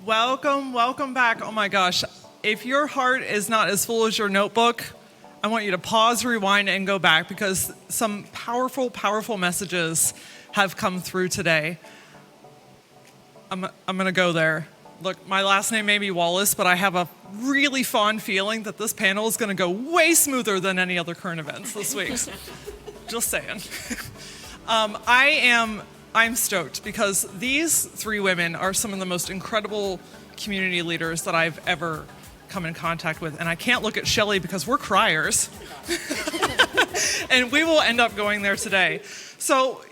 Welcome back. Oh my gosh. If your heart is not as full as your notebook, I want you to pause, rewind, and go back because some powerful messages have come through today. I'm going to go there. Look, my last name may be Wallace, but I have a really fond feeling that this panel is going to go way smoother than any other current events this week. Just saying. I'm stoked because these three women are some of the most incredible community leaders that I've ever come in contact with. And I can't look at Shelley because we're criers. And we will end up going there today. So,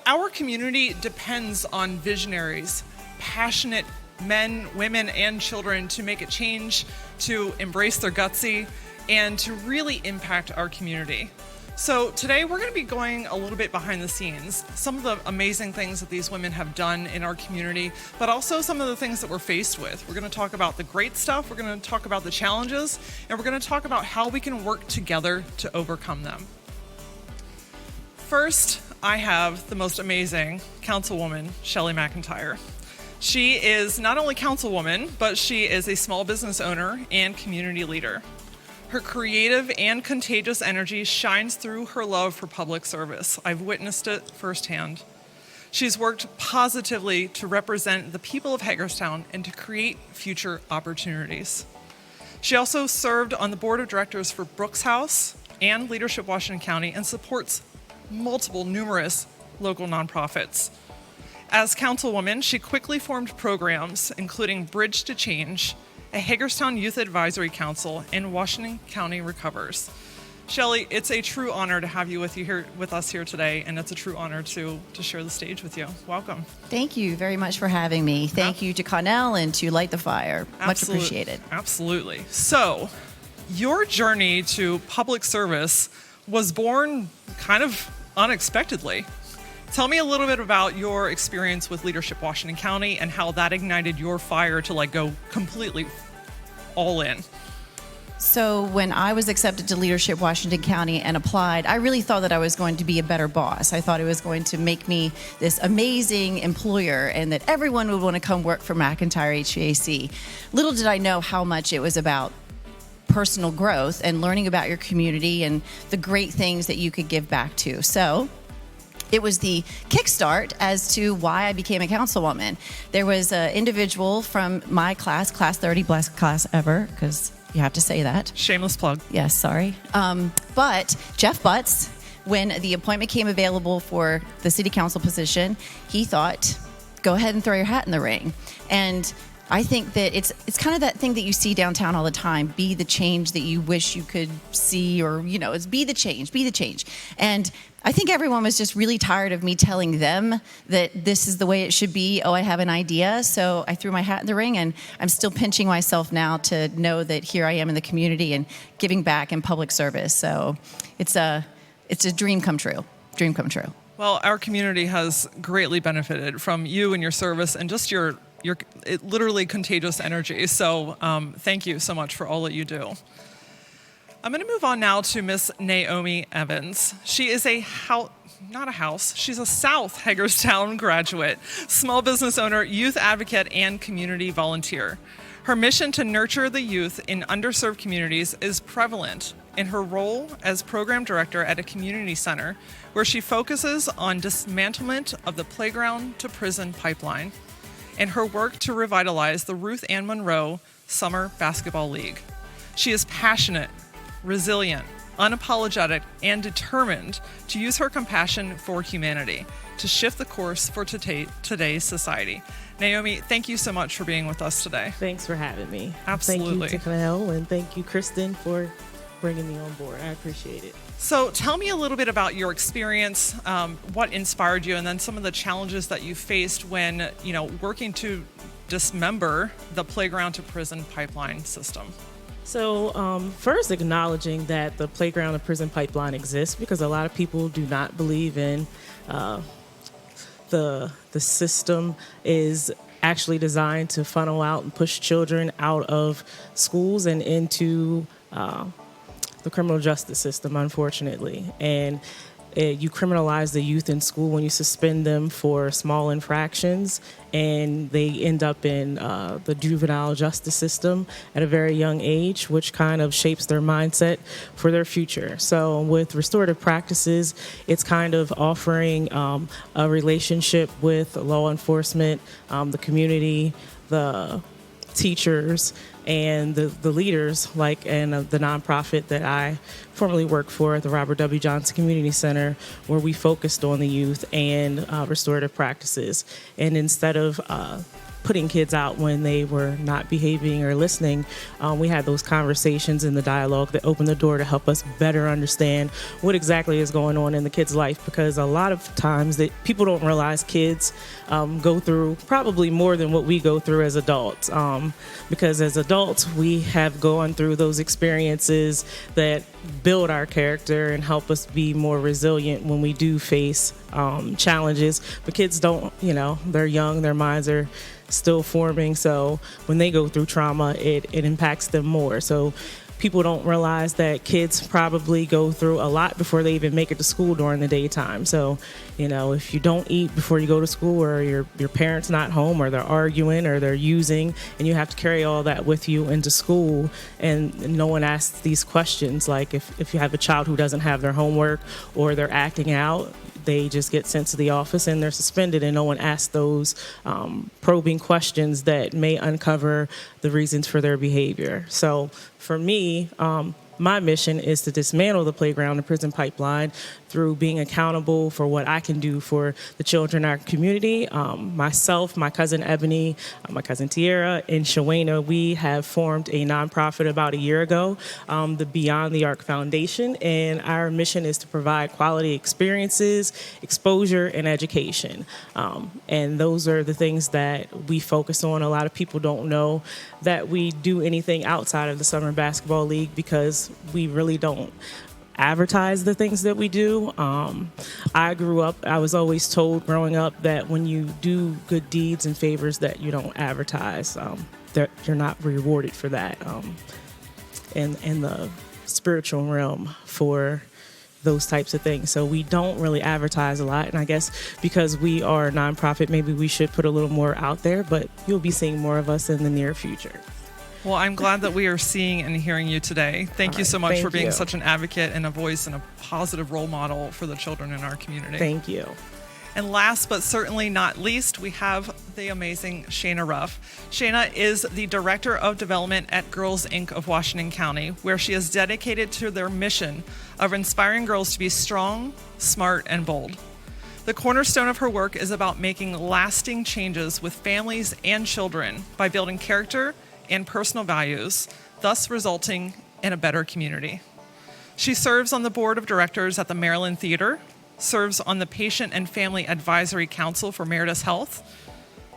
our community depends on visionaries, passionate men, women, and children to make a change, to embrace their gutsy, and to really impact our community. So today we're going to be going a little bit behind the scenes, some of the amazing things that these women have done in our community, but also some of the things that we're faced with. We're going to talk about the great stuff, we're going to talk about the challenges, and we're going to talk about how we can work together to overcome them. First, I have the most amazing councilwoman, Shelley McIntyre. She is not only councilwoman, but she is a small business owner and community leader. Her creative and contagious energy shines through her love for public service. I've witnessed it firsthand. She's worked positively to represent the people of Hagerstown and to create future opportunities. She also served on the board of directors for Brooks House and Leadership Washington County and supports numerous local nonprofits. As councilwoman, she quickly formed programs including Bridge to Change, a Hagerstown Youth Advisory Council, and Washington County Recovers. Shelley, it's a true honor to have you with us here today, and it's a true honor to share the stage with you. Welcome. Thank you very much for having me. Thank you to Connell and to Light the Fire. Much appreciated. Absolutely. So, your journey to public service was born kind of unexpectedly. Tell me a little bit about your experience with Leadership Washington County and how that ignited your fire to go completely all in. So when I was accepted to Leadership Washington County and applied, I really thought that I was going to be a better boss. I thought it was going to make me this amazing employer and that everyone would want to come work for McIntire HVAC. Little did I know how much it was about personal growth and learning about your community and the great things that you could give back to. So it was the kickstart as to why I became a councilwoman. There was an individual from my class 30, best class ever, because you have to say that. Shameless plug. Yes, sorry. But Jeff Butts, when the appointment came available for the city council position, he thought, go ahead and throw your hat in the ring. And I think that it's kind of that thing that you see downtown all the time, be the change that you wish you could see, or, it's be the change. And I think everyone was just really tired of me telling them that this is the way it should be. Oh, I have an idea. So I threw my hat in the ring, and I'm still pinching myself now to know that here I am in the community and giving back in public service. So it's a dream come true. Well, our community has greatly benefited from you and your service and just your literally contagious energy. So thank you so much for all that you do. I'm going to move on now to Miss Naomi Evans. She is she's a South Hagerstown graduate, small business owner, youth advocate, and community volunteer. Her mission to nurture the youth in underserved communities is prevalent in her role as program director at a community center, where she focuses on dismantlement of the playground to prison pipeline and her work to revitalize the Ruth Ann Monroe Summer Basketball League. She is passionate, resilient, unapologetic, and determined to use her compassion for humanity to shift the course for today's society. Naomi, thank you so much for being with us today. Thanks for having me. Absolutely. Thank you to Connell, and thank you, Kristen, for bringing me on board. I appreciate it. So tell me a little bit about your experience, what inspired you, and then some of the challenges that you faced when, working to dismember the playground to prison pipeline system. So first, acknowledging that the playground to prison pipeline exists, because a lot of people do not believe in the system is actually designed to funnel out and push children out of schools and into the criminal justice system, unfortunately. And You criminalize the youth in school when you suspend them for small infractions, and they end up in the juvenile justice system at a very young age, which kind of shapes their mindset for their future. So with restorative practices, it's kind of offering a relationship with law enforcement, the community, the teachers, and the leaders, and the nonprofit that I formerly worked for, the Robert W. Johnson Community Center, where we focused on the youth and restorative practices. And instead of putting kids out when they were not behaving or listening, we had those conversations in the dialogue that opened the door to help us better understand what exactly is going on in the kid's life, because a lot of times that people don't realize kids go through probably more than what we go through as adults, because as adults we have gone through those experiences that build our character and help us be more resilient when we do face challenges. But kids don't, they're young, their minds are still forming, so when they go through trauma, it impacts them more. So people don't realize that kids probably go through a lot before they even make it to school during the daytime. So, if you don't eat before you go to school, or your parents not home, or they're arguing, or they're using, and you have to carry all that with you into school, and no one asks these questions, like if you have a child who doesn't have their homework or they're acting out, they just get sent to the office and they're suspended, and no one asks those probing questions that may uncover the reasons for their behavior. So for me, my mission is to dismantle the playground and prison pipeline through being accountable for what I can do for the children in our community. Myself, my cousin Ebony, my cousin Tierra, and Shayna, we have formed a nonprofit about a year ago, the Beyond the Arc Foundation, and our mission is to provide quality experiences, exposure, and education. And those are the things that we focus on. A lot of people don't know that we do anything outside of the Summer Basketball League because we really don't advertise the things that we do. I was always told growing up that when you do good deeds and favors that you don't advertise, that you're not rewarded for that in the spiritual realm for those types of things. So we don't really advertise a lot, and I guess because we are a nonprofit, maybe we should put a little more out there, but you'll be seeing more of us in the near future. Well, I'm glad that we are seeing and hearing you today. Thank you so much for being such an advocate and a voice and a positive role model for the children in our community. Thank you. And last but certainly not least, we have the amazing Shayna Ruff. Shayna is the Director of Development at Girls Inc. of Washington County, where she is dedicated to their mission of inspiring girls to be strong, smart, and bold. The cornerstone of her work is about making lasting changes with families and children by building character and personal values, thus resulting in a better community. She serves on the board of directors at the Maryland Theater, serves on the Patient and Family Advisory Council for Meritus Health,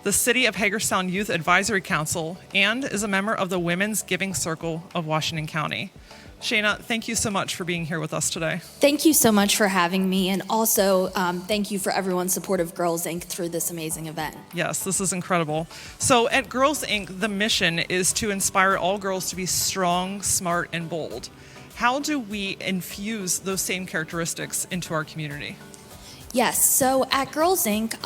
the City of Hagerstown Youth Advisory Council, and is a member of the Women's Giving Circle of Washington County. Shayna, thank you so much for being here with us today. Thank you so much for having me, and also thank you for everyone's support of Girls Inc. through this amazing event. Yes, this is incredible. So at Girls Inc., the mission is to inspire all girls to be strong, smart, and bold. How do we infuse those same characteristics into our community? Yes, so at Girls Inc.,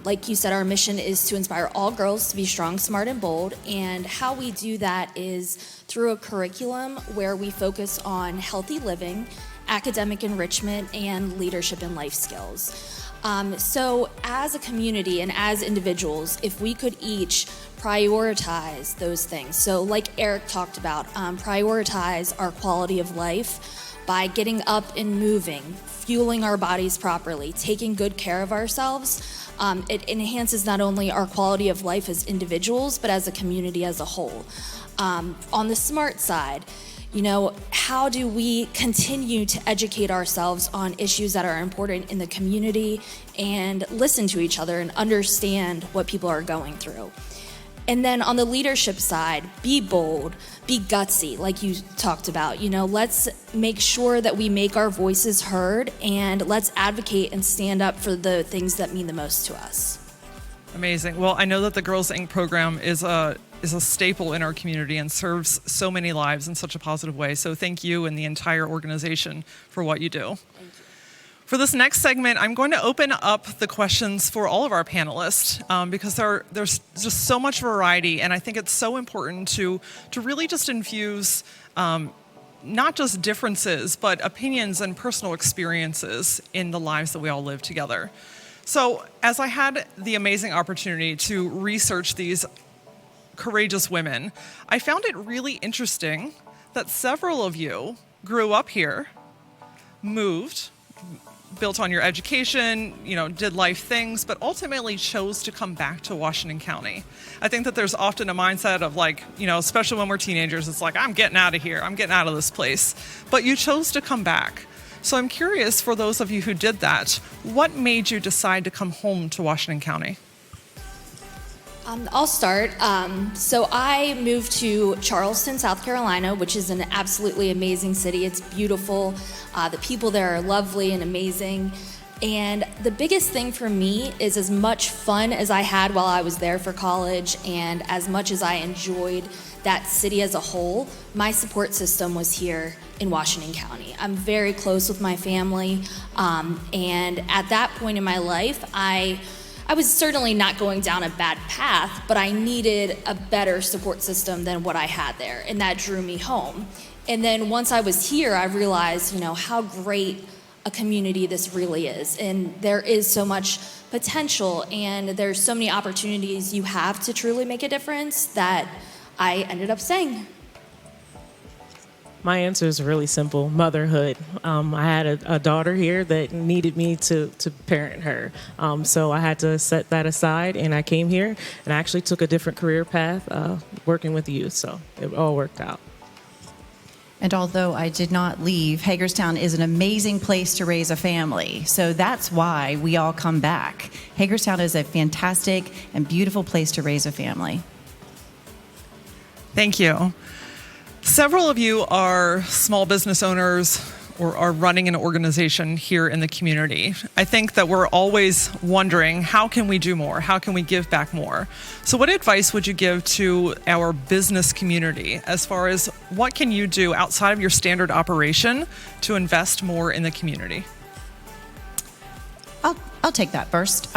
like you said, our mission is to inspire all girls to be strong, smart, and bold. And how we do that is through a curriculum where we focus on healthy living, academic enrichment, and leadership and life skills. So as a community and as individuals, if we could each prioritize those things. So like Eric talked about, prioritize our quality of life by getting up and moving, fueling our bodies properly, taking good care of ourselves. It enhances not only our quality of life as individuals, but as a community as a whole. On the smart side, how do we continue to educate ourselves on issues that are important in the community and listen to each other and understand what people are going through? And then on the leadership side, be bold, be gutsy, like you talked about. Let's make sure that we make our voices heard, and let's advocate and stand up for the things that mean the most to us. Amazing. Well, I know that the Girls Inc. program is a staple in our community and serves so many lives in such a positive way. So thank you and the entire organization for what you do. Thank you. For this next segment, I'm going to open up the questions for all of our panelists because there's just so much variety, and I think it's so important to really just infuse not just differences, but opinions and personal experiences in the lives that we all live together. So as I had the amazing opportunity to research these courageous women, I found it really interesting that several of you grew up here, moved, built on your education, did life things, but ultimately chose to come back to Washington County. I think that there's often a mindset of especially when we're teenagers, it's like, I'm getting out of here, I'm getting out of this place. But you chose to come back. So I'm curious, for those of you who did that, what made you decide to come home to Washington County? I'll start. So I moved to Charleston, South Carolina, which is an absolutely amazing city. It's beautiful. The people there are lovely and amazing. And the biggest thing for me is, as much fun as I had while I was there for college and as much as I enjoyed that city as a whole, my support system was here in Washington County. I'm very close with my family. And at that point in my life, I was certainly not going down a bad path, but I needed a better support system than what I had there, and that drew me home. And then once I was here, I realized, how great a community this really is. And there is so much potential, and there's so many opportunities you have to truly make a difference that I ended up staying. My answer is really simple: motherhood. I had a daughter here that needed me to parent her. So I had to set that aside, and I came here and I actually took a different career path, working with youth. So it all worked out. And although I did not leave, Hagerstown is an amazing place to raise a family. So that's why we all come back. Hagerstown is a fantastic and beautiful place to raise a family. Thank you. Several of you are small business owners or are running an organization here in the community. I think that we're always wondering, how can we do more? How can we give back more? So what advice would you give to our business community as far as what can you do outside of your standard operation to invest more in the community? I'll take that first.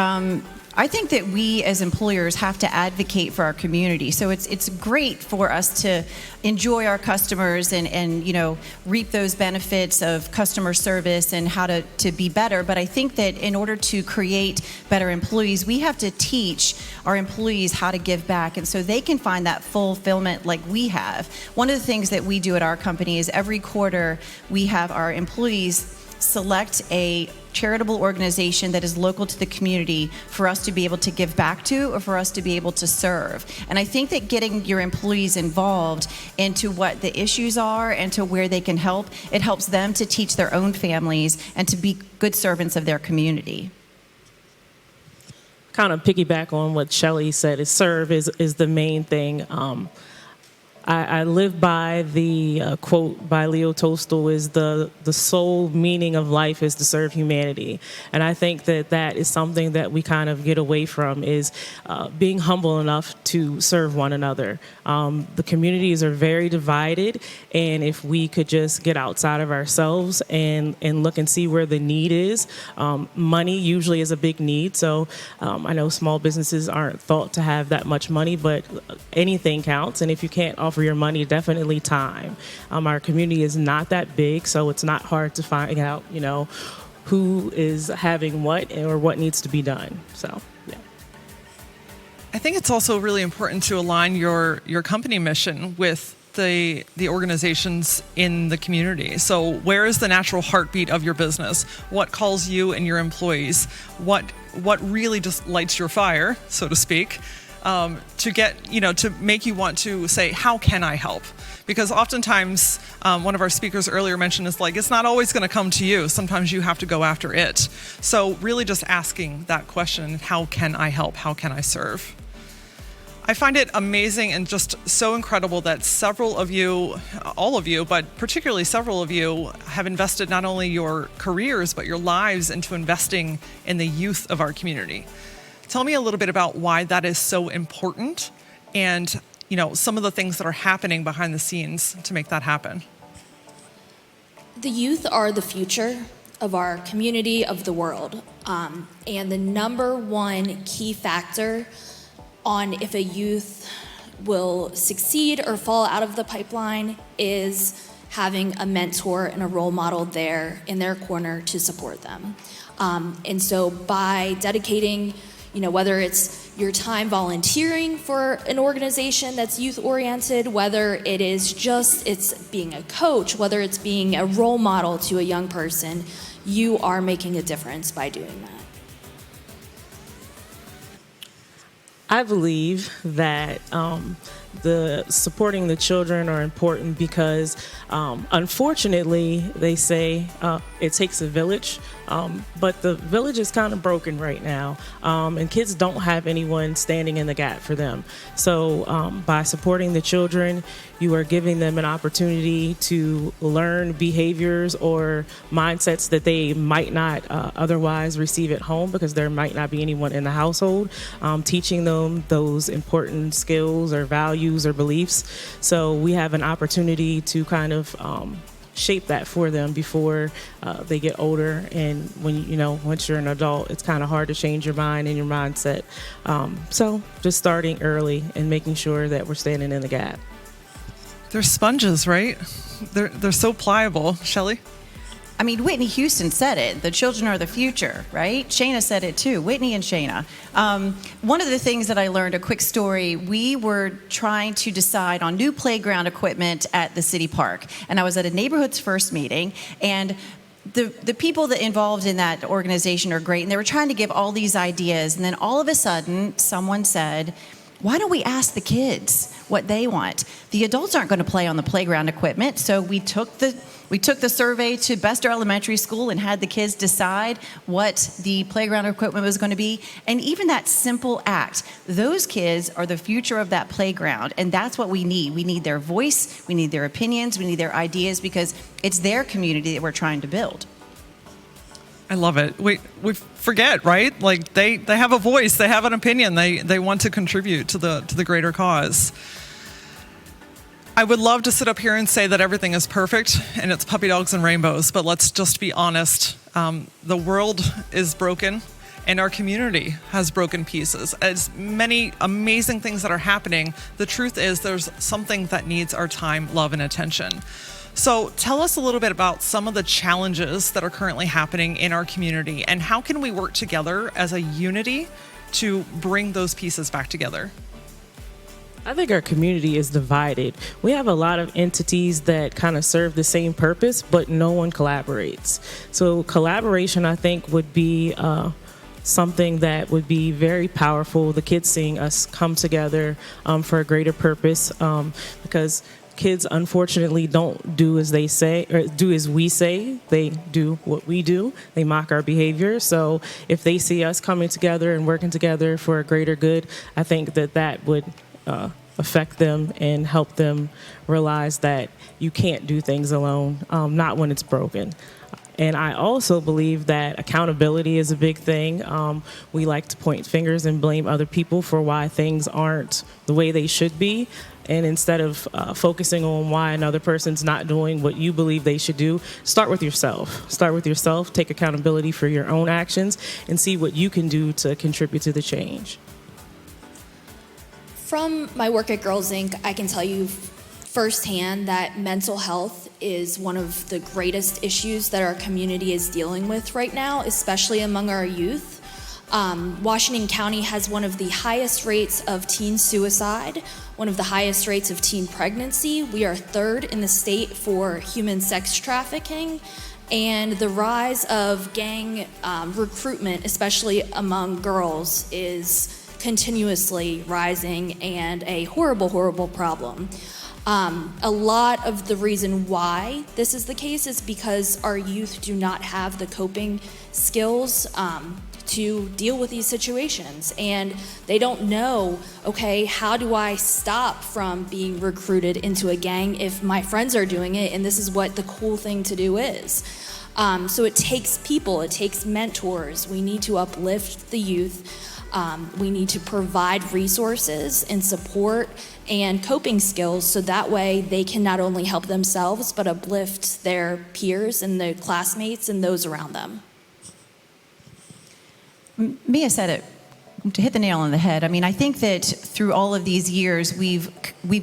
I think that we as employers have to advocate for our community. So it's great for us to enjoy our customers and reap those benefits of customer service and how to be better. But I think that in order to create better employees, we have to teach our employees how to give back, and so they can find that fulfillment like we have. One of the things that we do at our company is every quarter we have our employees select a charitable organization that is local to the community for us to be able to give back to or for us to be able to serve. And I think that getting your employees involved into what the issues are and to where they can help, it helps them to teach their own families and to be good servants of their community. Kind of piggyback on what Shelley said, is serve is the main thing. I live by the quote by Leo Tolstoy, is the sole meaning of life is to serve humanity. And I think that is something that we kind of get away from, is being humble enough to serve one another. The communities are very divided, and if we could just get outside of ourselves and look and see where the need is, money usually is a big need. So I know small businesses aren't thought to have that much money, but anything counts. And if you can't offer your money, definitely time. Our community is not that big, so it's not hard to find out, who is having what or what needs to be done. So, yeah. I think it's also really important to align your company mission with the organizations in the community. So where is the natural heartbeat of your business? What calls you and your employees? What really just lights your fire, so to speak? To get, to make you want to say, how can I help? Because oftentimes, one of our speakers earlier mentioned it's not always going to come to you. Sometimes you have to go after it. So really just asking that question, how can I help? How can I serve? I find it amazing and just so incredible that several of you, all of you, but particularly several of you, have invested not only your careers, but your lives into investing in the youth of our community. Tell me a little bit about why that is so important and, some of the things that are happening behind the scenes to make that happen. The youth are the future. of our community, of the world. And the number one key factor on if a youth will succeed or fall out of the pipeline is having a mentor and a role model there in their corner to support them. And so by dedicating, whether it's your time volunteering for an organization that's youth-oriented, whether it's being a coach, whether it's being a role model to a young person, you are making a difference by doing that. I believe that the supporting the children are important because unfortunately they say it takes a village, but the village is kind of broken right now, and kids don't have anyone standing in the gap for them. So by supporting the children, you are giving them an opportunity to learn behaviors or mindsets that they might not otherwise receive at home because there might not be anyone in the household teaching them those important skills or values or beliefs. So we have an opportunity to kind of shape that for them before they get older. And once you're an adult, it's kind of hard to change your mind and your mindset. So just starting early and making sure that we're standing in the gap. They're sponges, right? They're so pliable. Shelley? I mean, Whitney Houston said it. The children are the future, right? Shayna said it too. Whitney and Shayna. One of the things that I learned, a quick story, we were trying to decide on new playground equipment at the city park. And I was at a neighborhood's first meeting, and the people that involved in that organization are great, and they were trying to give all these ideas. And then all of a sudden, someone said, why don't we ask the kids what they want? The adults aren't going to play on the playground equipment, so we took the survey to Bester Elementary School and had the kids decide what the playground equipment was going to be. And even that simple act, those kids are the future of that playground, and that's what we need. We need their voice, we need their opinions, we need their ideas, because it's their community that we're trying to build. I love it. We forget, right? Like they have a voice, they have an opinion, they want to contribute to the greater cause. I would love to sit up here and say that everything is perfect and it's puppy dogs and rainbows, but let's just be honest. The world is broken and our community has broken pieces. As many amazing things that are happening, the truth is there's something that needs our time, love, and attention. So tell us a little bit about some of the challenges that are currently happening in our community and how can we work together as a unity to bring those pieces back together? I think our community is divided. We have a lot of entities that kind of serve the same purpose, but no one collaborates. So collaboration, I think, would be something that would be very powerful. The kids seeing us come together for a greater purpose, because kids unfortunately don't do as they say or do as we say. They do what we do. They mock our behavior. So if they see us coming together and working together for a greater good, I think that would affect them and help them realize that you can't do things alone, not when it's broken. And I also believe that accountability is a big thing. We like to point fingers and blame other people for why things aren't the way they should be. And instead of focusing on why another person's not doing what you believe they should do, start with yourself. Start with yourself, take accountability for your own actions, and see what you can do to contribute to the change. From my work at Girls Inc., I can tell you firsthand that mental health is one of the greatest issues that our community is dealing with right now, especially among our youth. Washington County has one of the highest rates of teen suicide, one of the highest rates of teen pregnancy. We are third in the state for human sex trafficking, and the rise of gang recruitment, especially among girls, is continuously rising and a horrible, horrible problem. A lot of the reason why this is the case is because our youth do not have the coping skills to deal with these situations, and they don't know, okay, how do I stop from being recruited into a gang if my friends are doing it and this is what the cool thing to do is. So it takes people, it takes mentors. We need to uplift the youth. We need to provide resources and support and coping skills, so that way they can not only help themselves but uplift their peers and their classmates and those around them. Mia said it, to hit the nail on the head. I mean, I think that through all of these years, we've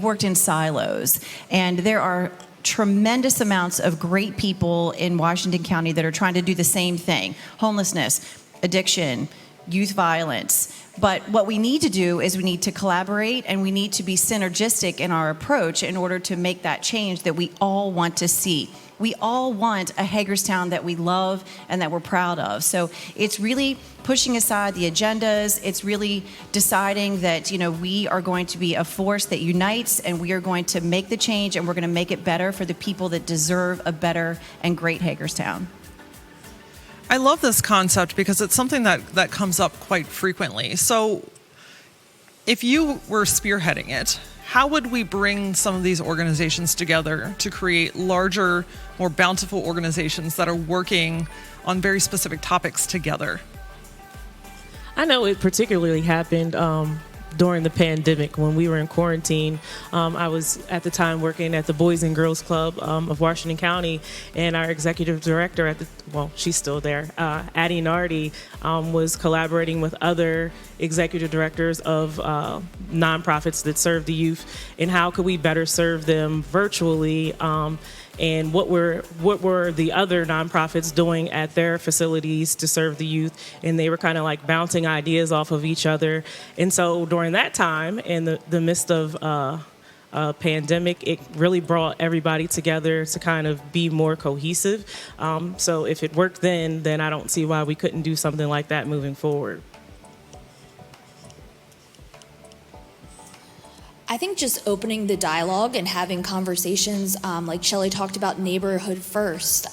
worked in silos, and there are tremendous amounts of great people in Washington County that are trying to do the same thing: homelessness, addiction, youth violence. But what we need to do is we need to collaborate, and we need to be synergistic in our approach in order to make that change that we all want to see. We all want a Hagerstown that we love and that we're proud of. So it's really pushing aside the agendas. It's really deciding that, we are going to be a force that unites, and we are going to make the change, and we're going to make it better for the people that deserve a better and great Hagerstown. I love this concept because it's something that comes up quite frequently. So if you were spearheading it, how would we bring some of these organizations together to create larger, more bountiful organizations that are working on very specific topics together? I know it particularly happened during the pandemic when we were in quarantine. I was at the time working at the Boys and Girls Club of Washington County, and our executive director she's still there, Addie Nardi, was collaborating with other executive directors of nonprofits that serve the youth, and how could we better serve them virtually, and what were the other nonprofits doing at their facilities to serve the youth, and they were kind of like bouncing ideas off of each other. And so during that time, in the midst of a pandemic, it really brought everybody together to kind of be more cohesive. So if it worked then I don't see why we couldn't do something like that moving forward. I think just opening the dialogue and having conversations, like Shelley talked about, neighborhood first.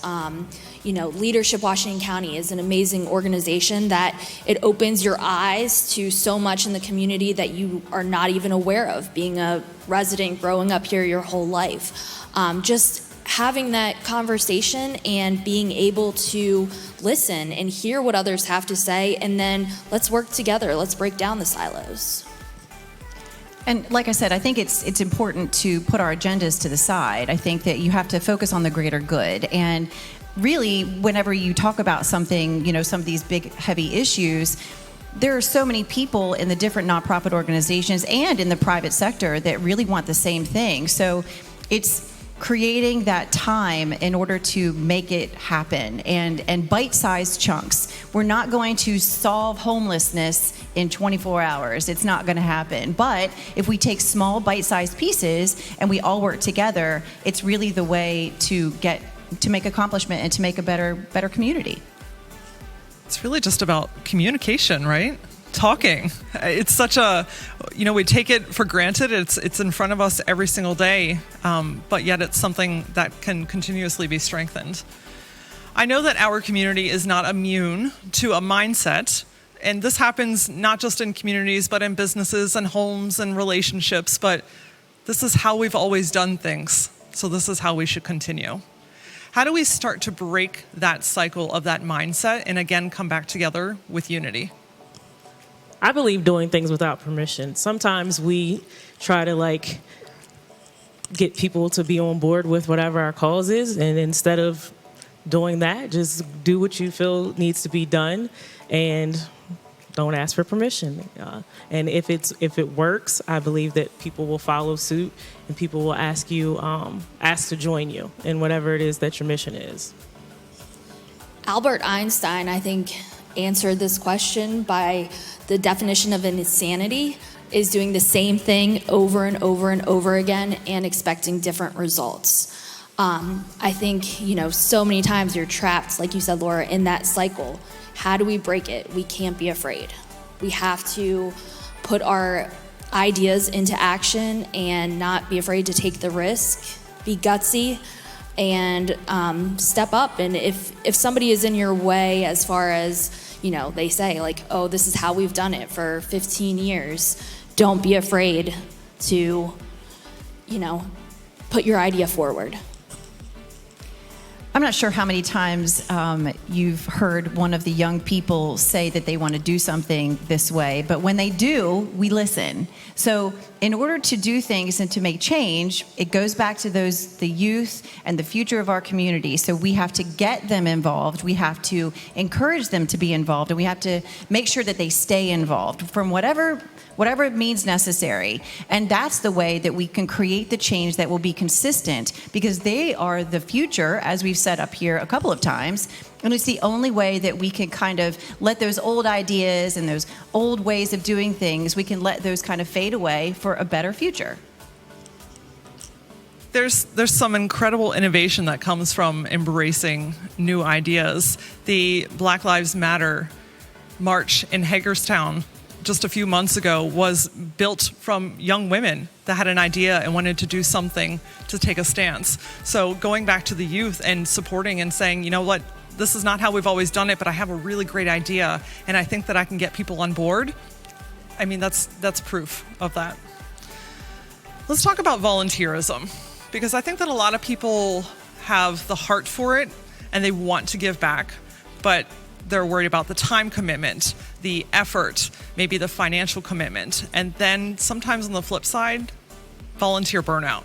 Leadership Washington County is an amazing organization that it opens your eyes to so much in the community that you are not even aware of, being a resident growing up here your whole life. Just having that conversation and being able to listen and hear what others have to say, and then let's work together. Let's break down the silos. And like I said, I think it's important to put our agendas to the side. I think that you have to focus on the greater good. And really, whenever you talk about something, some of these big, heavy issues, there are so many people in the different nonprofit organizations and in the private sector that really want the same thing. So it's creating that time in order to make it happen, and bite-sized chunks. We're not going to solve homelessness in 24 hours. It's not going to happen. But if we take small bite-sized pieces and we all work together, it's really the way to make accomplishment and to make a better community. It's really just about communication, right? Talking. It's such a, we take it for granted. It's in front of us every single day, but yet it's something that can continuously be strengthened. I know that our community is not immune to a mindset, and this happens not just in communities, but in businesses and homes and relationships, but this is how we've always done things, so this is how we should continue. How do we start to break that cycle of that mindset and again come back together with unity? I believe doing things without permission. Sometimes we try to get people to be on board with whatever our cause is, and instead of doing that, just do what you feel needs to be done and don't ask for permission. And if it works, I believe that people will follow suit, and people will ask to join you in whatever it is that your mission is. Albert Einstein, I think, answered this question by the definition of insanity is doing the same thing over and over and over again and expecting different results. I think, so many times you're trapped, like you said, Laura, in that cycle. How do we break it? We can't be afraid. We have to put our ideas into action and not be afraid to take the risk, be gutsy, and step up. And if somebody is in your way, as far as, they say, oh, this is how we've done it for 15 years, don't be afraid to, put your idea forward. I'm not sure how many times you've heard one of the young people say that they want to do something this way, but when they do, we listen. So in order to do things and to make change, it goes back to the youth and the future of our community. So we have to get them involved. We have to encourage them to be involved, and we have to make sure that they stay involved from whatever means necessary. And that's the way that we can create the change that will be consistent, because they are the future, as we've said up here a couple of times. And it's the only way that we can kind of let those old ideas and those old ways of doing things, we can let those kind of fade away for a better future. There's some incredible innovation that comes from embracing new ideas. The Black Lives Matter march in Hagerstown just a few months ago was built from young women that had an idea and wanted to do something to take a stance. So going back to the youth and supporting and saying, you know what, this is not how we've always done it, but I have a really great idea and I think that I can get people on board. I mean, that's proof of that. Let's talk about volunteerism, because I think that a lot of people have the heart for it and they want to give back, but they're worried about the time commitment, the effort, maybe the financial commitment, and then sometimes on the flip side, volunteer burnout.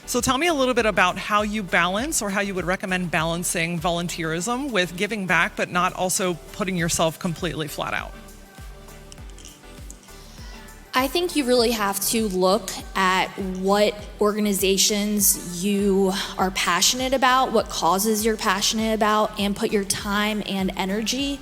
So tell me a little bit about how you balance, or how you would recommend balancing volunteerism with giving back, but not also putting yourself completely flat out. I think you really have to look at what organizations you are passionate about, what causes you're passionate about, and put your time and energy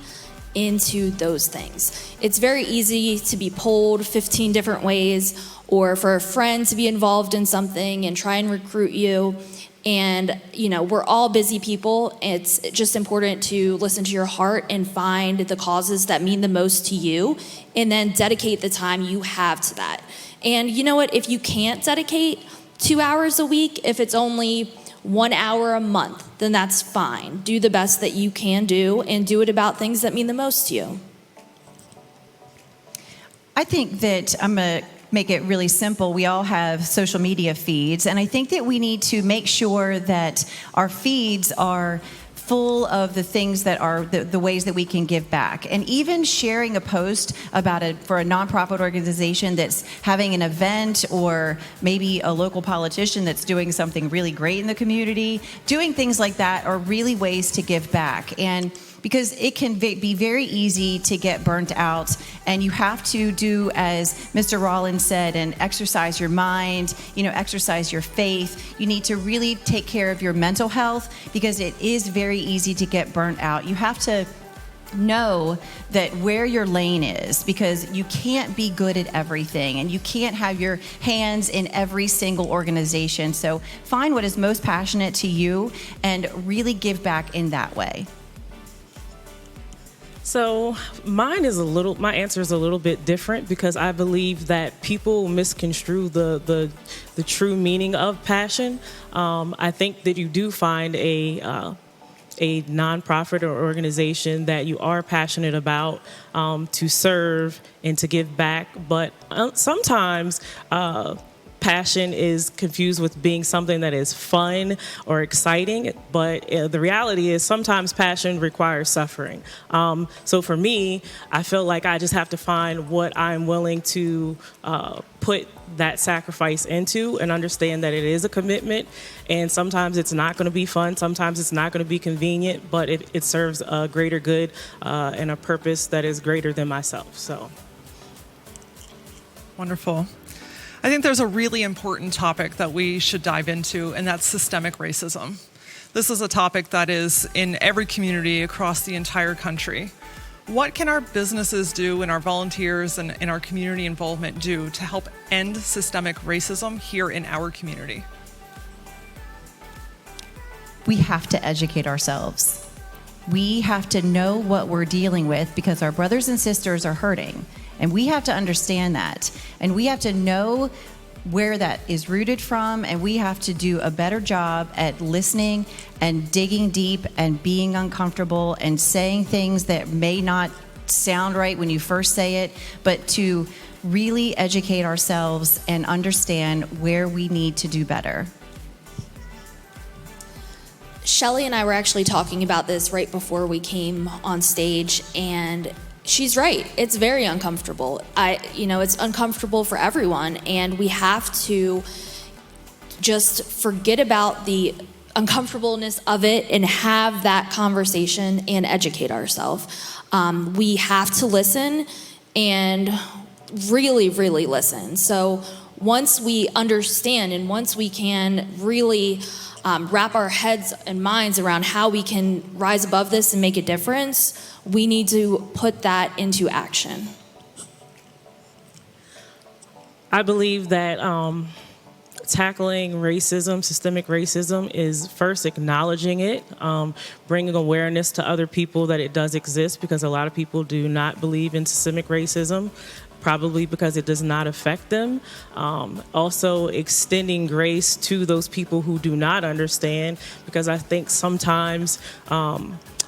into those things. It's very easy to be pulled 15 different ways, or for a friend to be involved in something and try and recruit you. And, you know, we're all busy people. It's just important to listen to your heart and find the causes that mean the most to you, and then dedicate the time you have to that. And you know what? If you can't dedicate 2 hours a week, if it's only 1 hour a month, then that's fine. Do the best that you can do, and do it about things that mean the most to you. I think that I'm going to make it really simple. We all have social media feeds, and I think that we need to make sure that our feeds are full of the things that are the ways that we can give back. And even sharing a post about it for a nonprofit organization that's having an event, or maybe a local politician that's doing something really great in the community, doing things like that are really ways to give back. And because it can be very easy to get burnt out, and you have to do as Mr. Rollins said, and exercise your mind, exercise your faith. You need to really take care of your mental health, because it is very easy to get burnt out. You have to know that where your lane is, because you can't be good at everything, and you can't have your hands in every single organization. So find what is most passionate to you and really give back in that way. So my answer is a little bit different, because I believe that people misconstrue the true meaning of passion. I think that you do find a nonprofit or organization that you are passionate about, to serve and to give back, but sometimes passion is confused with being something that is fun or exciting, but the reality is sometimes passion requires suffering. So for me, I feel like I just have to find what I'm willing to put that sacrifice into, and understand that it is a commitment, and sometimes it's not going to be fun, sometimes it's not going to be convenient, but it serves a greater good and a purpose that is greater than myself. So Wonderful. I think there's a really important topic that we should dive into, and that's systemic racism. This is a topic that is in every community across the entire country. What can our businesses do, and our volunteers and our community involvement do to help end systemic racism here in our community? We have to educate ourselves. We have to know what we're dealing with, because our brothers and sisters are hurting. And we have to understand that. And we have to know where that is rooted from. And we have to do a better job at listening and digging deep and being uncomfortable and saying things that may not sound right when you first say it, but to really educate ourselves and understand where we need to do better. Shelley and I were actually talking about this right before we came on stage, and she's right. It's very uncomfortable. It's uncomfortable for everyone, and we have to just forget about the uncomfortableness of it and have that conversation and educate ourselves. We have to listen and really, really listen. So once we understand and once we can really wrap our heads and minds around how we can rise above this and make a difference, we need to put that into action. I believe that tackling racism, systemic racism, is first acknowledging it, bringing awareness to other people that it does exist, because a lot of people do not believe in systemic racism, probably because it does not affect them. Also extending grace to those people who do not understand, because I think sometimes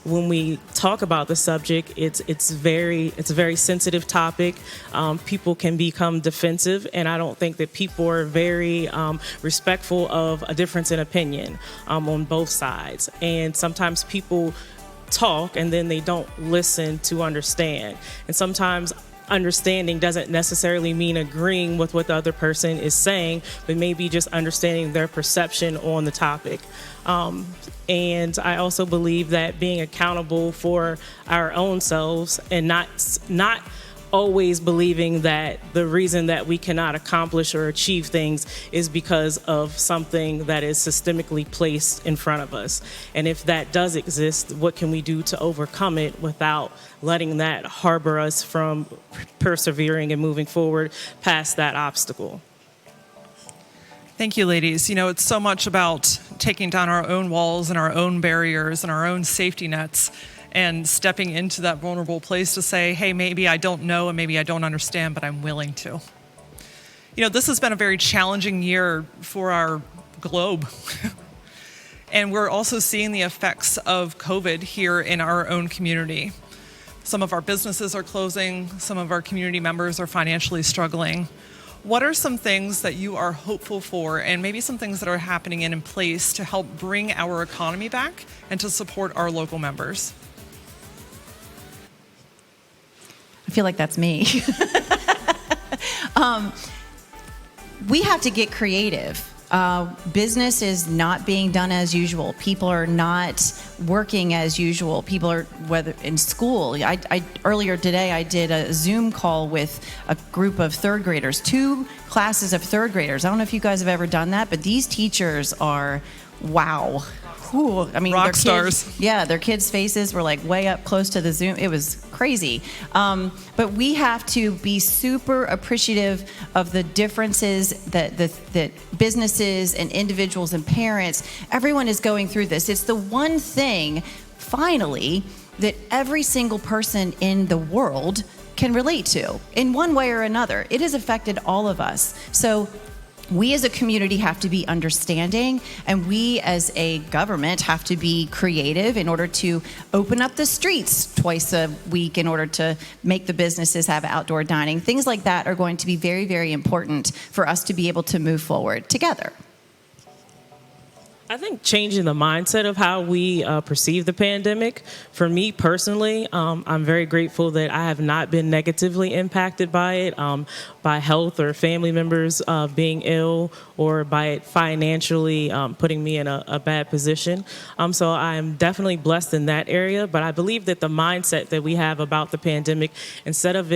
when we talk about the subject, it's a very sensitive topic. People can become defensive, and I don't think that people are very respectful of a difference in opinion on both sides. And sometimes people talk and then they don't listen to understand. And sometimes understanding doesn't necessarily mean agreeing with what the other person is saying, but maybe just understanding their perception on the topic. And I also believe that being accountable for our own selves and not always believing that the reason that we cannot accomplish or achieve things is because of something that is systemically placed in front of us. And if that does exist, what can we do to overcome it without letting that harbor us from persevering and moving forward past that obstacle? Thank you, ladies. It's so much about taking down our own walls and our own barriers and our own safety nets and stepping into that vulnerable place to say, hey, maybe I don't know and maybe I don't understand, but I'm willing to. This has been a very challenging year for our globe. And we're also seeing the effects of COVID here in our own community. Some of our businesses are closing. Some of our community members are financially struggling. What are some things that you are hopeful for, and maybe some things that are happening in place to help bring our economy back and to support our local members? I feel like that's me. We have to get creative. Business is not being done as usual. People are not working as usual. People are, whether in school. Earlier today, I did a Zoom call with a group of third graders, 2 classes of third graders. I don't know if you guys have ever done that, but these teachers are, wow. Ooh, I mean, rock stars. Their kids' faces were like way up close to the Zoom. It was crazy. But we have to be super appreciative of the differences that businesses and individuals and parents, everyone is going through this. It's the one thing, finally, that every single person in the world can relate to in one way or another. It has affected all of us. So we as a community have to be understanding, and we as a government have to be creative in order to open up the streets twice a week in order to make the businesses have outdoor dining. Things like that are going to be very, very important for us to be able to move forward together. I think changing the mindset of how we perceive the pandemic, for me personally, I'm very grateful that I have not been negatively impacted by it, by health or family members being ill, or by it financially putting me in a bad position. So I'm definitely blessed in that area, but I believe that the mindset that we have about the pandemic, instead of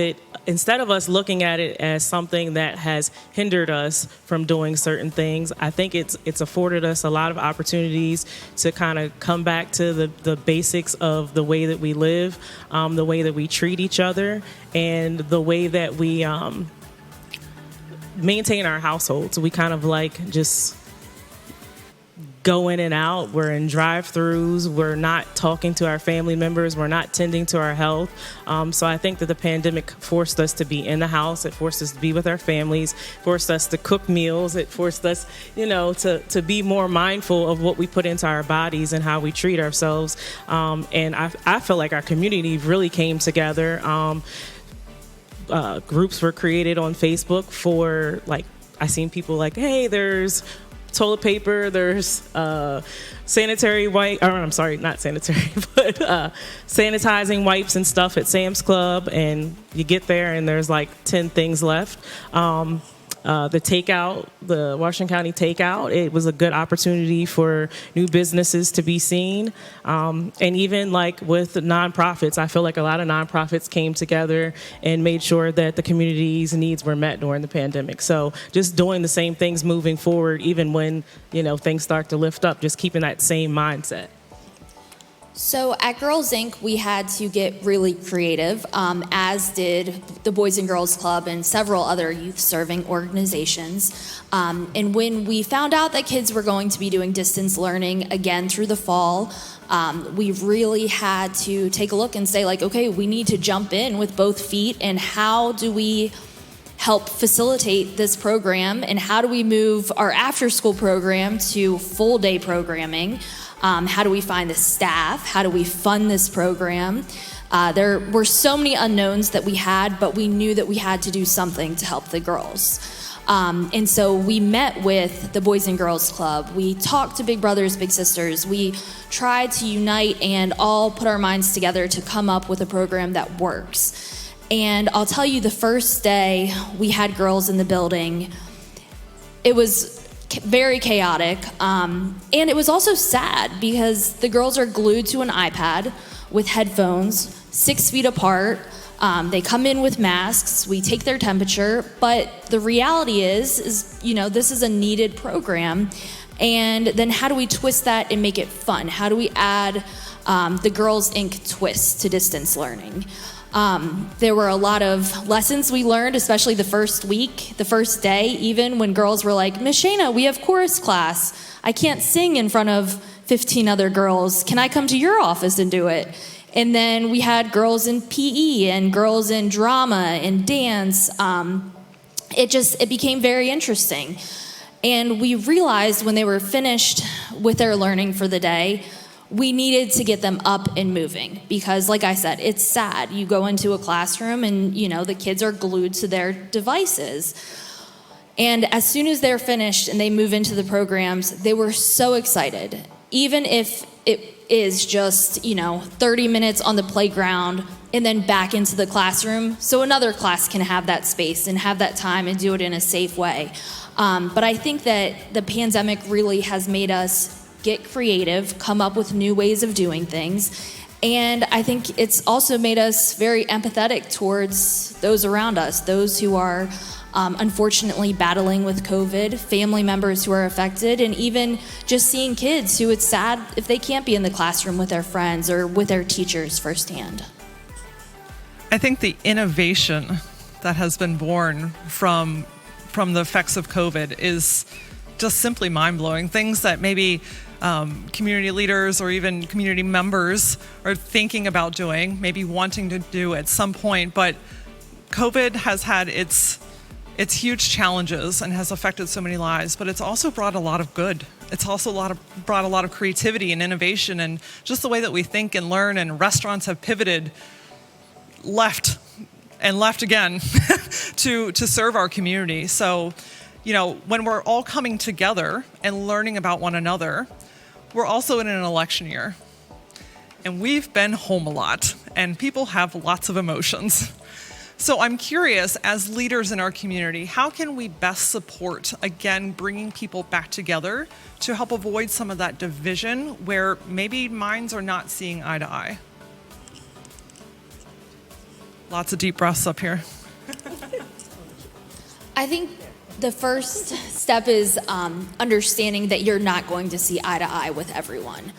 us looking at it as something that has hindered us from doing certain things, I think it's afforded us a lot of opportunities to kind of come back to the basics of the way that we live, the way that we treat each other, and the way that we maintain our households. We kind of like just go in and out. We're in drive-throughs. We're not talking to our family members. We're not tending to our health. So I think that the pandemic forced us to be in the house. It forced us to be with our families, forced us to cook meals. It forced us, to be more mindful of what we put into our bodies and how we treat ourselves. And I feel like our community really came together. Groups were created on Facebook for, I seen people like, hey, there's toilet paper, there's sanitary wipe, or I'm sorry, not sanitary, but sanitizing wipes and stuff at Sam's Club, and you get there and there's like 10 things left. The takeout, the Washington County takeout, it was a good opportunity for new businesses to be seen. And even like with the nonprofits, I feel like a lot of nonprofits came together and made sure that the community's needs were met during the pandemic. So just doing the same things moving forward, even when, things start to lift up, just keeping that same mindset. So at Girls Inc., we had to get really creative, as did the Boys and Girls Club and several other youth-serving organizations. And when we found out that kids were going to be doing distance learning again through the fall, we really had to take a look and say, like, okay, we need to jump in with both feet, and how do we help facilitate this program, and how do we move our after-school program to full-day programming? How do we find the staff? How do we fund this program? There were so many unknowns that we had, but we knew that we had to do something to help the girls. And so we met with the Boys and Girls Club. We talked to Big Brothers, Big Sisters. We tried to unite and all put our minds together to come up with a program that works. And I'll tell you, the first day we had girls in the building, it was very chaotic, and it was also sad because the girls are glued to an iPad with headphones 6 feet apart. They come in with masks, we take their temperature, but the reality is this is a needed program. And then how do we twist that and make it fun? How do we add the Girls Inc. twist to distance learning? There were a lot of lessons we learned, especially the first week, the first day, even when girls were like, Miss Shayna, we have chorus class. I can't sing in front of 15 other girls. Can I come to your office and do it? And then we had girls in PE and girls in drama and dance. It became very interesting. And we realized when they were finished with their learning for the day, we needed to get them up and moving because, like I said, it's sad. You go into a classroom and, the kids are glued to their devices. And as soon as they're finished and they move into the programs, they were so excited. Even if it is just, 30 minutes on the playground and then back into the classroom so another class can have that space and have that time and do it in a safe way. But I think that the pandemic really has made us get creative, come up with new ways of doing things. And I think it's also made us very empathetic towards those around us, those who are unfortunately battling with COVID, family members who are affected, and even just seeing kids who it's sad if they can't be in the classroom with their friends or with their teachers firsthand. I think the innovation that has been born from the effects of COVID is just simply mind-blowing. Things that maybe community leaders or even community members are thinking about doing, maybe wanting to do at some point. But COVID has had its huge challenges and has affected so many lives, but it's also brought a lot of good. It's also brought a lot of creativity and innovation and just the way that we think and learn, and restaurants have pivoted left again to serve our community. So, when we're all coming together and learning about one another, we're also in an election year. And we've been home a lot, and people have lots of emotions. So I'm curious, as leaders in our community, how can we best support, again, bringing people back together to help avoid some of that division where maybe minds are not seeing eye to eye? Lots of deep breaths up here. I think the first step is understanding that you're not going to see eye to eye with everyone.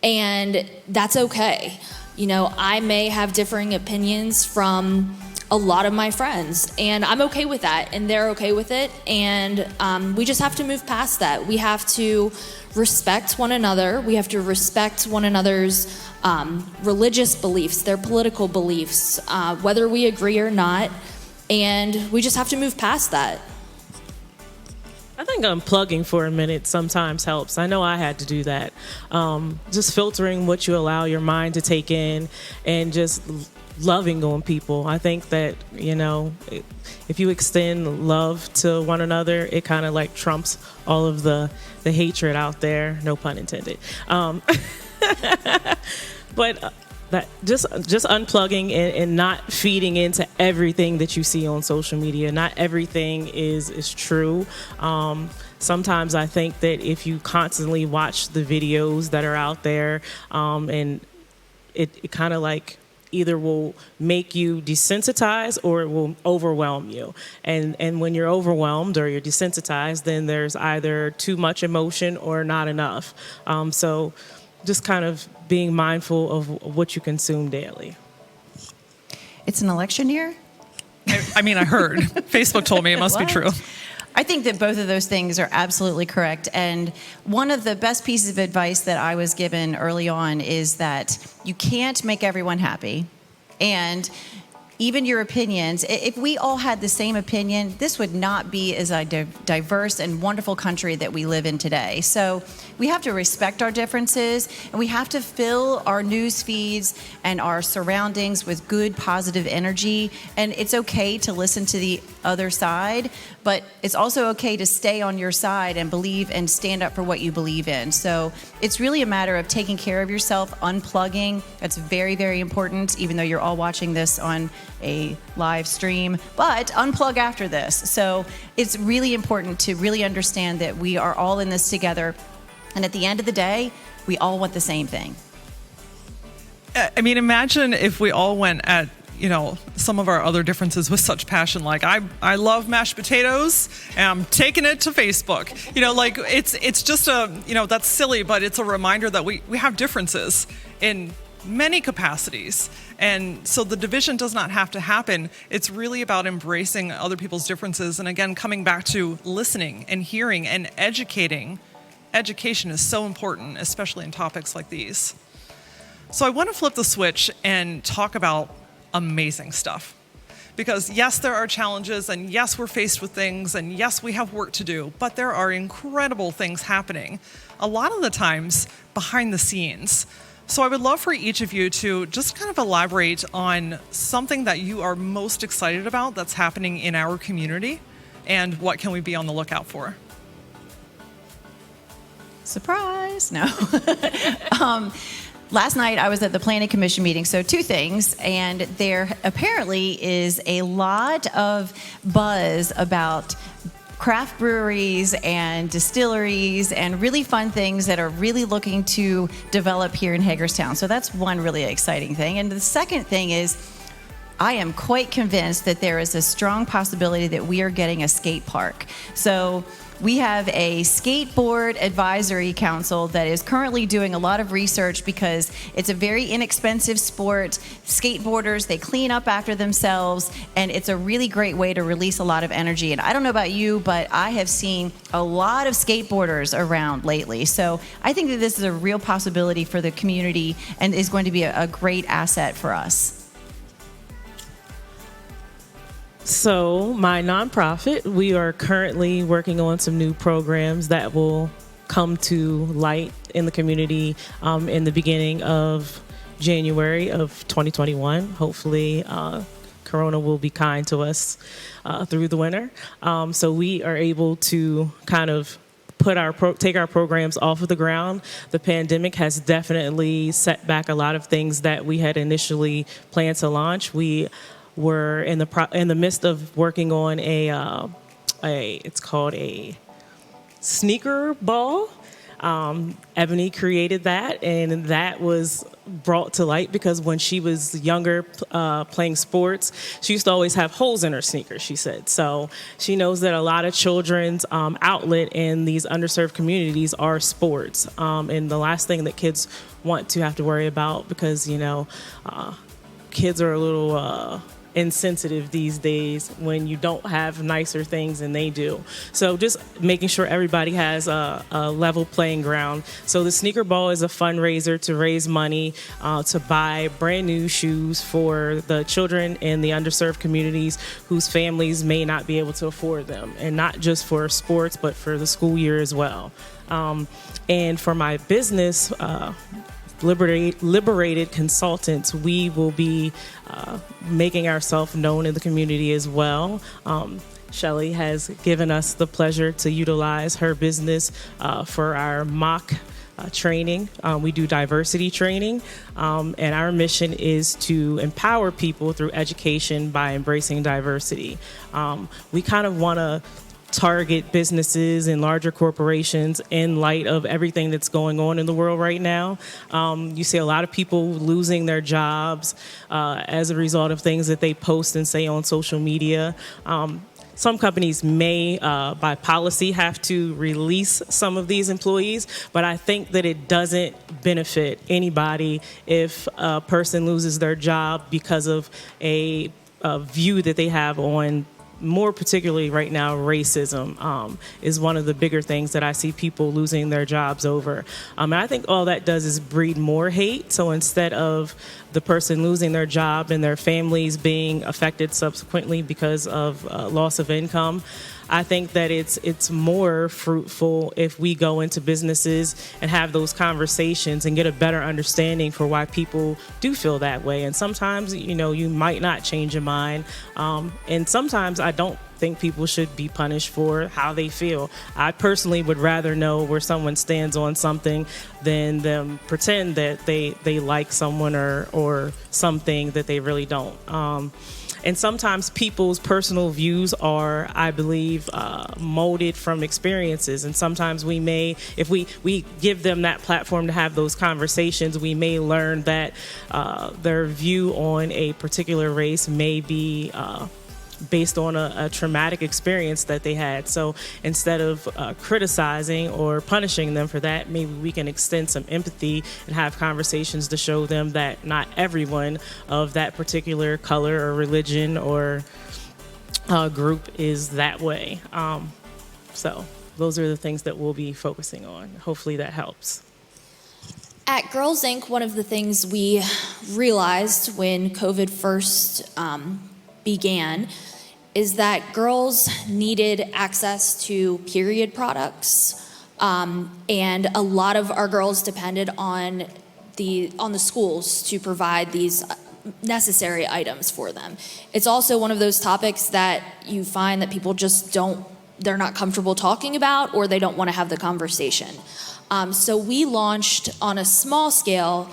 And that's okay. I may have differing opinions from a lot of my friends, and I'm okay with that, and they're okay with it, and we just have to move past that. We have to respect one another. We have to respect one another's religious beliefs, their political beliefs, whether we agree or not, and we just have to move past that. I think unplugging for a minute sometimes helps. I know I had to do that. Just filtering what you allow your mind to take in and just loving on people. I think that, if you extend love to one another, it kind of like trumps all of the hatred out there. No pun intended. But that just unplugging and not feeding into everything that you see on social media. Not everything is true. Sometimes I think that if you constantly watch the videos that are out there, and it kind of like either will make you desensitized or it will overwhelm you. And when you're overwhelmed or you're desensitized, then there's either too much emotion or not enough. So just kind of being mindful of what you consume daily. It's an election year? I mean, I heard. Facebook told me it must be What? true. I think that both of those things are absolutely correct. And one of the best pieces of advice that I was given early on is that you can't make everyone happy. And even your opinions, if we all had the same opinion, this would not be as a diverse and wonderful country that we live in today. So we have to respect our differences, and we have to fill our news feeds and our surroundings with good, positive energy. And it's okay to listen to the other side, but it's also okay to stay on your side and believe and stand up for what you believe in. So it's really a matter of taking care of yourself, unplugging. That's very, very important, even though you're all watching this on a live stream, but unplug after this. So it's really important to really understand that we are all in this together. And at the end of the day, we all want the same thing. I mean, imagine if we all went at, some of our other differences with such passion. Like, I love mashed potatoes, and I'm taking it to Facebook. It's just that's silly, but it's a reminder that we have differences in many capacities. And so the division does not have to happen. It's really about embracing other people's differences. And again, coming back to listening and hearing and educating. Education is so important, especially in topics like these. So I want to flip the switch and talk about amazing stuff. Because yes, there are challenges, and yes, we're faced with things, and yes, we have work to do, but there are incredible things happening, a lot of the times behind the scenes. So I would love for each of you to just kind of elaborate on something that you are most excited about that's happening in our community, and what can we be on the lookout for? Surprise! No. Last night I was at the Planning Commission meeting, so two things, and there apparently is a lot of buzz about craft breweries and distilleries and really fun things that are really looking to develop here in Hagerstown. So that's one really exciting thing. And the second thing is, I am quite convinced that there is a strong possibility that we are getting a skate park. So we have a skateboard advisory council that is currently doing a lot of research because it's a very inexpensive sport. Skateboarders, they clean up after themselves, and it's a really great way to release a lot of energy. And I don't know about you, but I have seen a lot of skateboarders around lately. So I think that this is a real possibility for the community and is going to be a great asset for us. So my nonprofit, we are currently working on some new programs that will come to light in the community in the beginning of January of 2021. Hopefully, Corona will be kind to us through the winter. So we are able to kind of take our programs off of the ground. The pandemic has definitely set back a lot of things that we had initially planned to launch. We were in the midst of working on it's called a sneaker ball. Ebony created that, and that was brought to light because when she was younger playing sports, she used to always have holes in her sneakers, she said. So she knows that a lot of children's outlet in these underserved communities are sports. And the last thing that kids want to have to worry about, because, kids are a little insensitive these days when you don't have nicer things than they do. So just making sure everybody has a level playing ground. So the sneaker ball is a fundraiser to raise money to buy brand new shoes for the children in the underserved communities whose families may not be able to afford them, and not just for sports but for the school year as well. And for my business, Liberated consultants, we will be making ourselves known in the community as well. Shelley has given us the pleasure to utilize her business for our mock training. We do diversity training, and our mission is to empower people through education by embracing diversity. We kind of want to target businesses and larger corporations in light of everything that's going on in the world right now. You see a lot of people losing their jobs as a result of things that they post and say on social media. Some companies may, by policy, have to release some of these employees, but I think that it doesn't benefit anybody if a person loses their job because of a view that they have on, more particularly right now, racism is one of the bigger things that I see people losing their jobs over. And I think all that does is breed more hate. So instead of the person losing their job and their families being affected subsequently because of loss of income, I think that it's more fruitful if we go into businesses and have those conversations and get a better understanding for why people do feel that way. And sometimes, you might not change your mind. And sometimes I don't think people should be punished for how they feel. I personally would rather know where someone stands on something than them pretend that they like someone or something that they really don't. And sometimes people's personal views are, I believe, molded from experiences. And sometimes we may, if we give them that platform to have those conversations, we may learn that their view on a particular race may be based on a traumatic experience that they had. So instead of criticizing or punishing them for that, maybe we can extend some empathy and have conversations to show them that not everyone of that particular color or religion or group is that way. So those are the things that we'll be focusing on. Hopefully that helps. At Girls Inc., one of the things we realized when COVID first began is that girls needed access to period products, and a lot of our girls depended on the schools to provide these necessary items for them. It's also one of those topics that you find that people just they're not comfortable talking about, or they don't want to have the conversation. So we launched on a small scale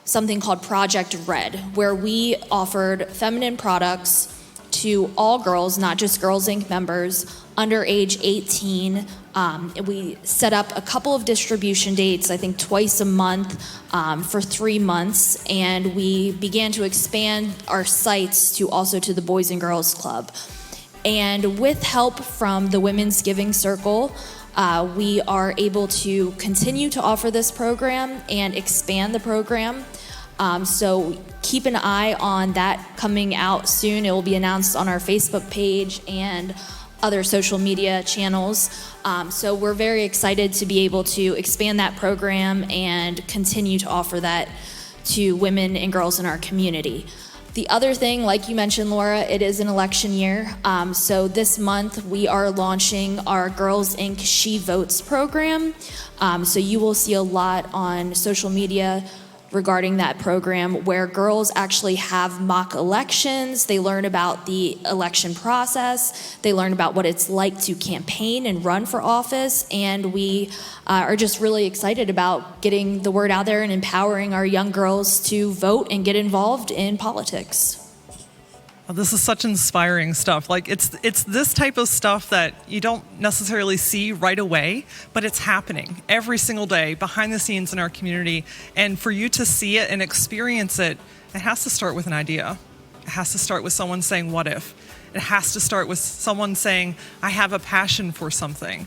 something called Project Red, where we offered feminine products to all girls, not just Girls Inc. members, under age 18. We set up a couple of distribution dates, I think twice a month, for 3 months, and we began to expand our sites to the Boys and Girls Club. And with help from the Women's Giving Circle, we are able to continue to offer this program and expand the program. So keep an eye on that coming out soon. It will be announced on our Facebook page and other social media channels. So we're very excited to be able to expand that program and continue to offer that to women and girls in our community. The other thing, like you mentioned, Laura, it is an election year. So this month we are launching our Girls Inc. She Votes program. So you will see a lot on social media regarding that program, where girls actually have mock elections. They learn about the election process. They learn about what it's like to campaign and run for office. And we are just really excited about getting the word out there and empowering our young girls to vote and get involved in politics. Well, this is such inspiring stuff. Like it's this type of stuff that you don't necessarily see right away, but it's happening every single day behind the scenes in our community. And for you to see it and experience it, it has to start with an idea. It has to start with someone saying, what if? It has to start with someone saying, I have a passion for something.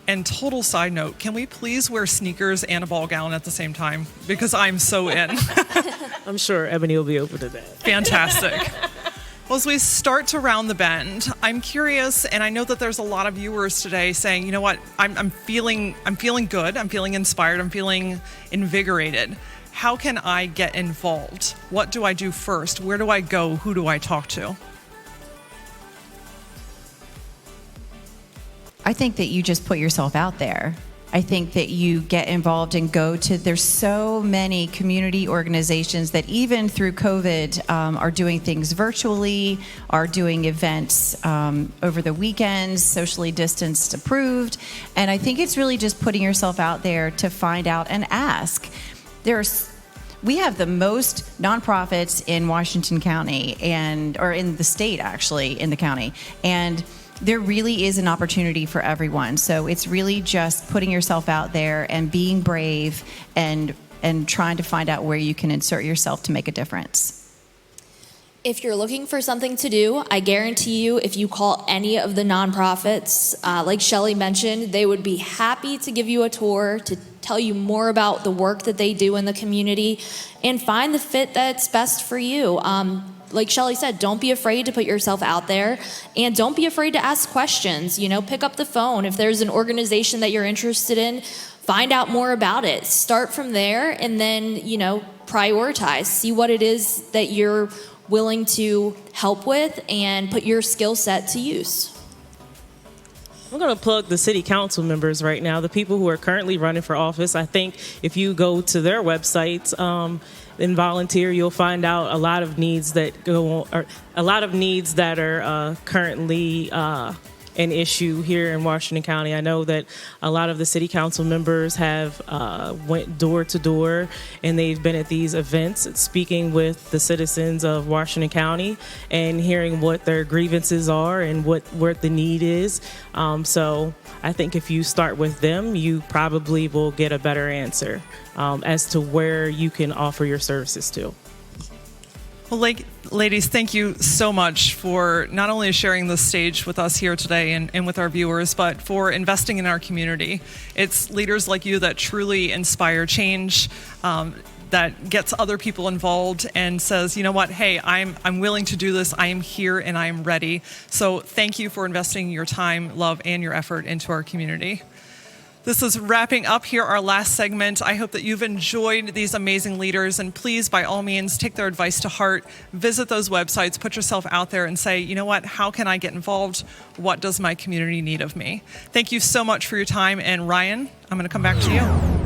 And total side note, can we please wear sneakers and a ball gown at the same time? Because I'm so in. I'm sure Ebony will be open to that. Fantastic. Well, as we start to round the bend, I'm curious, and I know that there's a lot of viewers today saying, you know what, I'm feeling good, I'm feeling inspired, I'm feeling invigorated. How can I get involved? What do I do first? Where do I go? Who do I talk to? I think that you just put yourself out there. I think that you get involved and go to, there's so many community organizations that even through COVID are doing things virtually, are doing events over the weekends, socially distanced approved. And I think it's really just putting yourself out there to find out and ask. We have the most nonprofits in Washington County or in the state, actually, in the county. And there really is an opportunity for everyone. So it's really just putting yourself out there and being brave and trying to find out where you can insert yourself to make a difference. If you're looking for something to do, I guarantee you if you call any of the nonprofits, like Shelley mentioned, they would be happy to give you a tour, to tell you more about the work that they do in the community, and find the fit that's best for you. Like Shelley said, don't be afraid to put yourself out there, and don't be afraid to ask questions. Pick up the phone. If there's an organization that you're interested in, find out more about it. Start from there, and then, prioritize. See what it is that you're willing to help with and put your skill set to use. I'm going to plug the city council members right now, the people who are currently running for office. I think if you go to their websites and volunteer, you'll find out a lot of needs that are currently an issue here in Washington County. I know that a lot of the city council members have went door to door, and they've been at these events speaking with the citizens of Washington County and hearing what their grievances are and what the need is. So I think if you start with them, you probably will get a better answer as to where you can offer your services to. Well, ladies, thank you so much for not only sharing the stage with us here today and with our viewers, but for investing in our community. It's leaders like you that truly inspire change, that gets other people involved and says, you know what, hey, I'm willing to do this. I am here and I am ready. So thank you for investing your time, love, and your effort into our community. This is wrapping up here our last segment. I hope that you've enjoyed these amazing leaders, and please, by all means, take their advice to heart. Visit those websites, put yourself out there and say, you know what, how can I get involved? What does my community need of me? Thank you so much for your time. And Ryan, I'm going to come back to you.